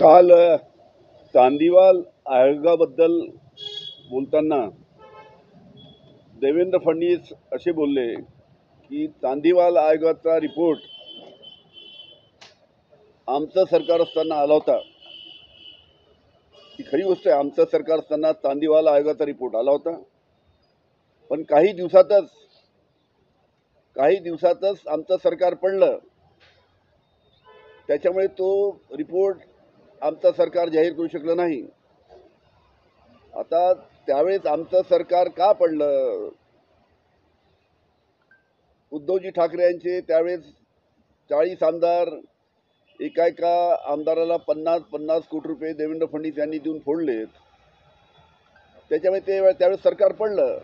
काल चांदीवाल आयोगाबद्दल बोलताना देवेंद्र फडणवीस असे बोलले की चांदीवाल आयोगाचा रिपोर्ट आमचं सरकार असताना आला होता. ही खरी गोष्ट आहे. आमचं सरकार असताना चांदीवाल आयोगाचा रिपोर्ट आला होता, पण काही दिवसातच आमचं सरकार पडलं. त्याच्यामुळे तो रिपोर्ट आमचं सरकार जाहीर करू शकलं नाही. आता त्यावेळेस आमचं सरकार का पडलं? उद्धवजी ठाकरे यांचे त्यावेळेस 40 आमदार, एका आमदाराला 50 कोटी रुपये देवेंद्र फडणवीस यांनी देऊन फोडलेत. त्याच्यामुळे त्यावेळेस सरकार पडलं.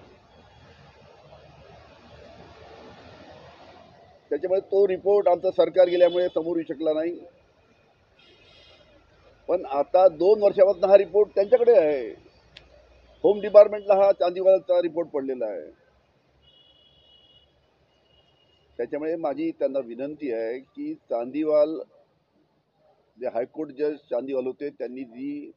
त्याच्यामुळे तो रिपोर्ट आमचं सरकार गेल्यामुळे समोर येऊ शकला नाही. पण आता 2 वर्षापासून हा रिपोर्ट त्यांच्याकडे आहे. होम डिपार्टमेंटला हा चांदीवालचा रिपोर्ट पडलेला आहे. त्याच्यामुळे माझी त्यांना विनंती आहे की चांदीवाल जे हायकोर्ट जज चांदीवाल होते, त्यांनी जी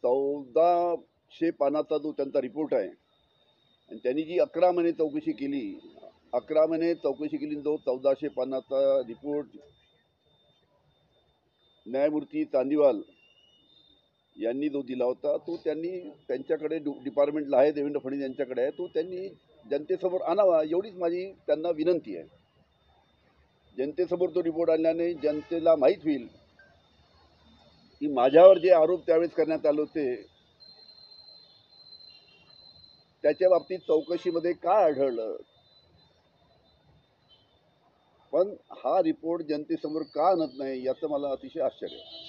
1400 पानाचा जो त्यांचा रिपोर्ट आहे आणि त्यांनी जी 11 महिने चौकशी केली, 11 महिने चौकशी केली, जो 1400 पानाचा रिपोर्ट न्यायमूर्ती चांदीवाल यांनी जो दिला होता, तो त्यांनी त्यांच्याकडे डिपार्टमेंटला आहे, देवेंद्र फडणवीस यांच्याकडे आहे, तो त्यांनी जनतेसमोर आणावा, एवढीच माझी त्यांना विनंती आहे. जनतेसमोर तो रिपोर्ट आणल्याने जनतेला माहीत होईल की माझ्यावर जे आरोप त्यावेळेस करण्यात आले होते त्याच्या बाबतीत चौकशीमध्ये काय आढळलं. पण हा रिपोर्ट जनतेसमोर का आणत नाही याचं मला अतिशय आश्चर्य आहे.